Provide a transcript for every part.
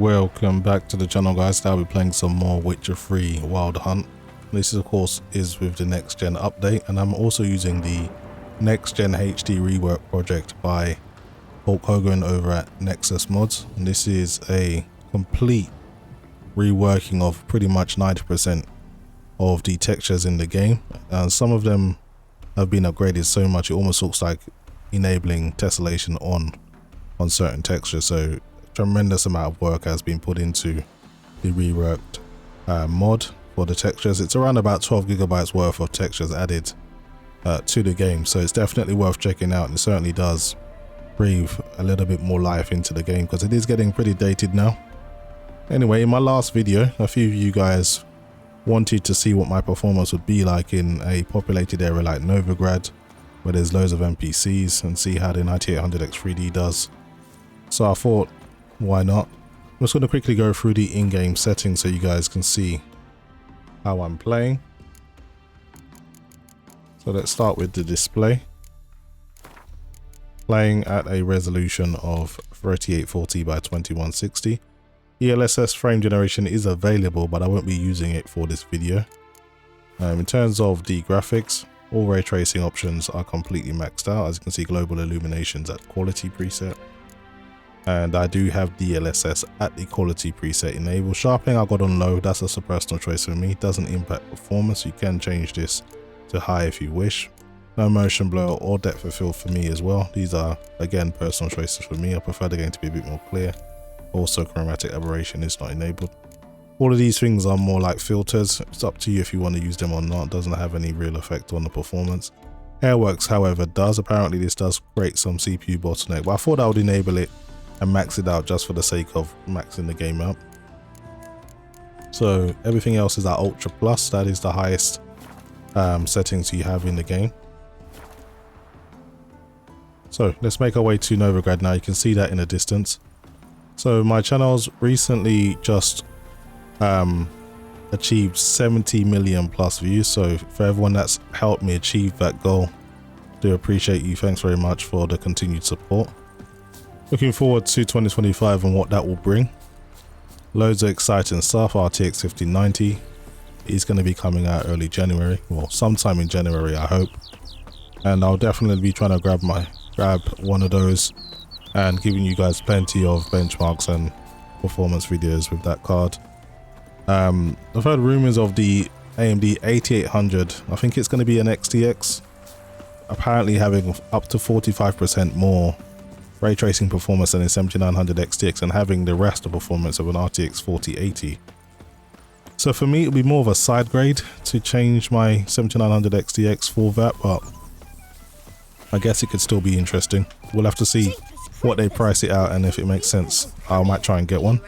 Welcome back to the channel, guys. Now we're playing some more Witcher 3 Wild Hunt. This of course is with the next gen update, and I'm also using the next gen HD rework project by Hulk Hogan over at Nexus Mods, and this is a complete reworking of pretty much 90% of the textures in the game, and some of them have been upgraded so much it almost looks like enabling tessellation on certain textures. So tremendous amount of work has been put into the reworked mod for the textures. It's around about 12 gigabytes worth of textures added to the game, so it's definitely worth checking out, and it certainly does breathe a little bit more life into the game because it is getting pretty dated now. Anyway, in my last video, a few of you guys wanted to see what my performance would be like in a populated area like Novigrad, where there's loads of NPCs, and see how the 9800X 3D does. So I thought, why not? I'm just going to quickly go through the in-game settings so you guys can see how I'm playing. So let's start with the display. Playing at a resolution of 3840 by 2160. DLSS frame generation is available, but I won't be using it for this video. In terms of the graphics, all ray tracing options are completely maxed out. As you can see, global illuminations at quality preset. And I do have DLSS at the quality preset enabled. Sharpening I got on low, that's just a personal choice for me. It doesn't impact performance. You can change this to high if you wish. No motion blur or depth of field for me as well. These are again personal choices for me. I prefer the game to be a bit more clear. Also, chromatic aberration is not enabled. All of these things are more like filters. It's up to you if you want to use them or not. It doesn't have any real effect on the performance. Hairworks, however, does. Apparently this does create some CPU bottleneck, but I thought I would enable it and max it out just for the sake of maxing the game out. So everything else is at Ultra Plus. That is the highest settings you have in the game. So let's make our way to Novigrad now. You can see that in the distance. So my channel's recently just achieved 70 million plus views. So for everyone that's helped me achieve that goal, do appreciate you. Thanks very much for the continued support. Looking forward to 2025 and what that will bring. Loads of exciting stuff. RTX 5090 is going to be coming out early January, well, sometime in January, I hope. And I'll definitely be trying to grab one of those and giving you guys plenty of benchmarks and performance videos with that card. I've heard rumors of the AMD 8800. I think it's going to be an XTX, apparently having up to 45% more ray tracing performance than a 7900 XTX and having the rest of performance of an RTX 4080. So for me, it'll be more of a side grade to change my 7900 XTX for that, but I guess it could still be interesting. We'll have to see what they price it out, and if it makes sense, I might try and get one.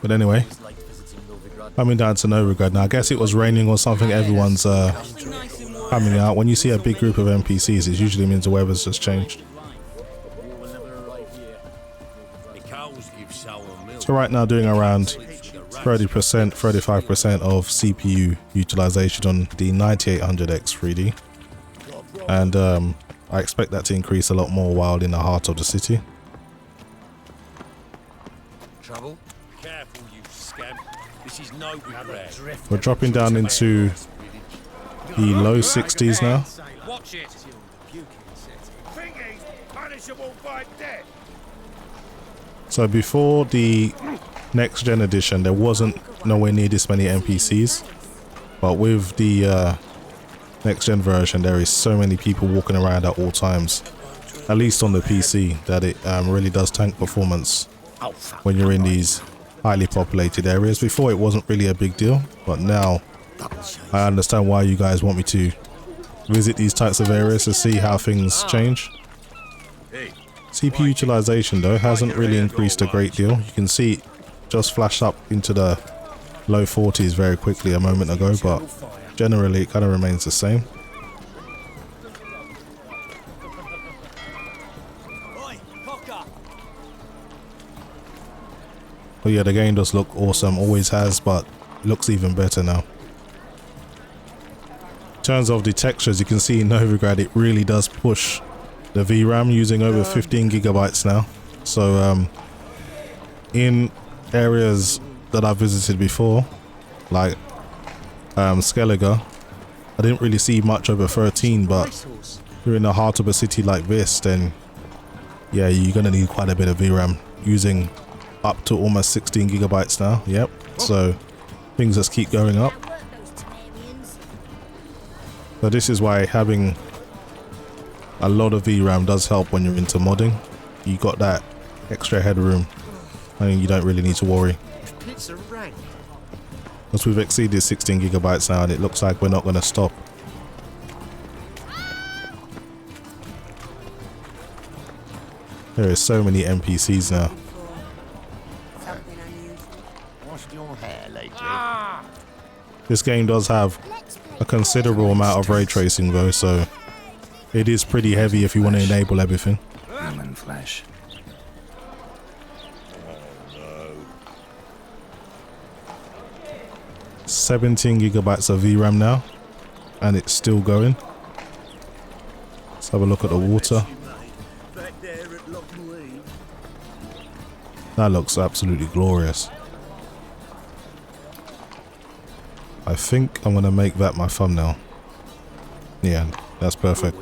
But anyway, coming down to Novigrad now. I guess it was raining or something. Everyone's coming out. When you see a big group of NPCs, it usually means the weather's just changed. So right now doing around 30%, 35% of CPU utilization on the 9800X 3D. And I expect that to increase a lot more while in the heart of the city. Trouble? Careful, you scamp. This is Novigrad. We're dropping down into the low 60s now. Watch it. Punishable by death. So before the next gen edition, there wasn't nowhere near this many NPCs, but with the next gen version, there is so many people walking around at all times, at least on the PC, that it really does tank performance when you're in these highly populated areas. Before it wasn't really a big deal, but now I understand why you guys want me to visit these types of areas to see how things change. CPU utilization though hasn't really increased a great deal. You can see it just flashed up into the low 40s very quickly a moment ago, but generally it kind of remains the same. But yeah, the game does look awesome, always has, but it looks even better now. In terms of the textures, you can see in Novigrad it really does push the VRAM, using over 15 gigabytes now. So in areas that I've visited before, like Skellige, I didn't really see much over 13, but if you're in the heart of a city like this, then yeah, you're gonna need quite a bit of VRAM, using up to almost 16 gigabytes now. Yep, so things just keep going up. So this is why having a lot of VRAM does help when you're into modding. You got that extra headroom and you don't really need to worry. Because we've exceeded 16 gigabytes now and it looks like we're not going to stop. There is so many NPCs now. This game does have a considerable amount of ray tracing though, so it is pretty heavy if you want to enable everything. Human flesh. 17 gigabytes of VRAM now, and it's still going. Let's have a look at the water. That looks absolutely glorious. I think I'm going to make that my thumbnail. Yeah, that's perfect.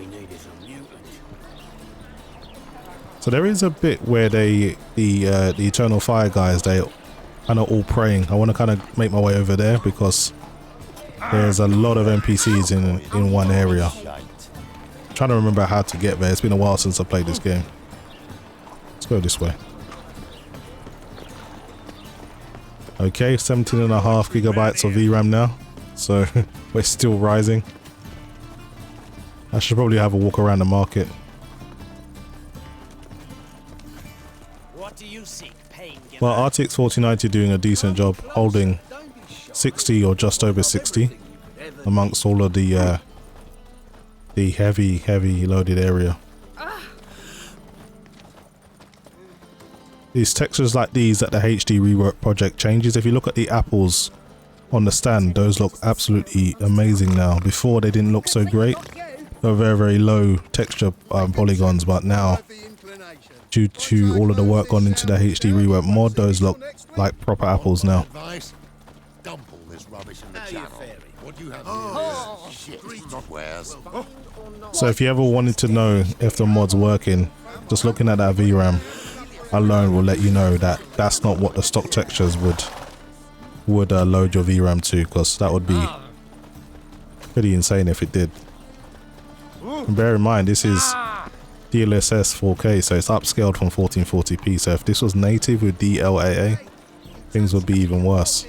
So there is a bit where the Eternal Fire guys, they kind of all praying. I want to kind of make my way over there because there's a lot of NPCs in one area. I'm trying to remember how to get there. It's been a while since I played this game. Let's go this way. Okay, 17.5 gigabytes of VRAM now, so we're still rising. I should probably have a walk around the market. What do you seek, pain? Well, RTX 4090 doing a decent job holding 60 or just over 60 amongst all of the heavy loaded area. These textures like these that the HD Rework project changes, if you look at the apples on the stand, those look absolutely amazing now. Before they didn't look so great. They were very, very low texture polygons, but now due to all of the work gone into the HD Rework mod, those look like proper apples now. So if you ever wanted to know if the mod's working, just looking at that VRAM alone will let you know that that's not what the stock textures would load your VRAM to, because that would be pretty insane if it did. And bear in mind, this is DLSS 4K, so it's upscaled from 1440p, so if this was native with DLAA, things would be even worse.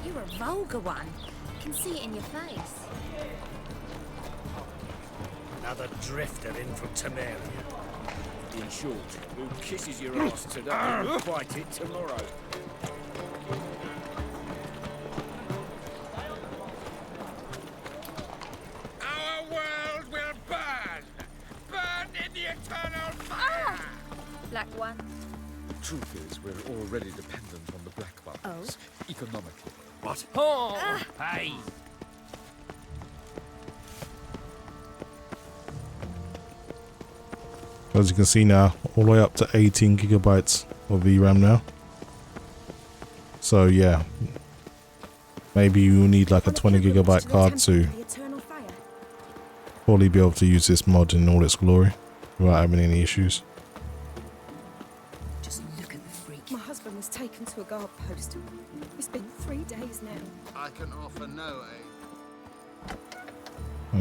You're a vulgar one. I can see it in your face. Another drifter in from Temeria. In short, who kisses your ass today will fight it tomorrow. Our world will burn! Burn in the eternal fire! Black one. The truth is, we're already dependent on the black bubbles, economically. What? Oh! Hey! As you can see now, all the way up to 18 gigabytes of VRAM now. So yeah, maybe you need like a 20 gigabyte card to fully be able to use this mod in all its glory without having any issues. Just look at the freak. My husband was taken to a guard post. It's been 3 days now. I can offer no aid.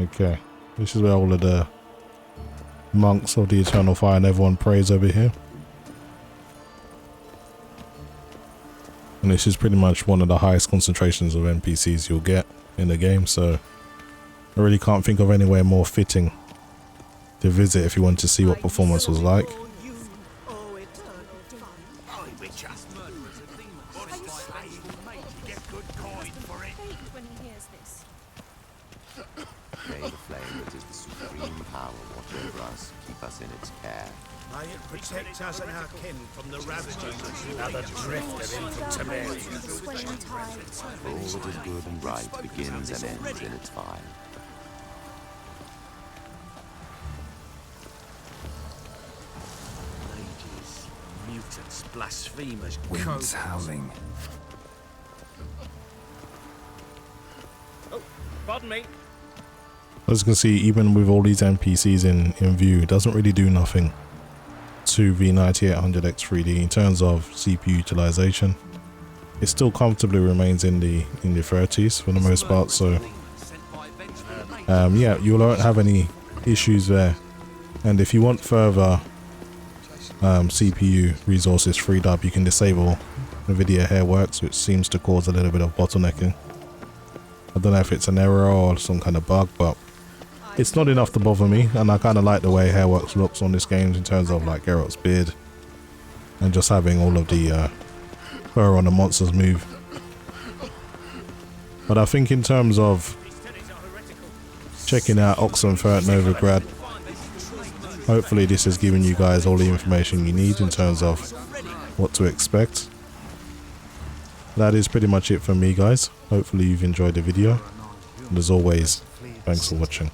Okay, this is where all of the monks of the Eternal Fire and everyone prays over here. And this is pretty much one of the highest concentrations of NPCs you'll get in the game, so I really can't think of anywhere more fitting to visit if you want to see what performance was like. May the flame that is the supreme power watch over us, keep us in its care. May it protect us and our kin from the ravages. Another drifter in from Temeria. All that is good and right begins and ends in its fire. Satan's blasphemers. Winds howling. Oh, pardon me. As you can see, even with all these NPCs in view, it doesn't really do nothing to the 9800X3D in terms of CPU utilization. It still comfortably remains in the 30s for the most part, so yeah, you won't have any issues there. And if you want further CPU resources freed up, you can disable NVIDIA Hairworks, which seems to cause a little bit of bottlenecking. I don't know if it's an error or some kind of bug, but it's not enough to bother me, and I kind of like the way Hairworks looks on this game in terms of like Geralt's beard and just having all of the fur on the monsters move. But I think in terms of checking out Oxenfurt Novigrad, hopefully this has given you guys all the information you need in terms of what to expect. That is pretty much it from me, guys. Hopefully you've enjoyed the video, and as always, thanks for watching.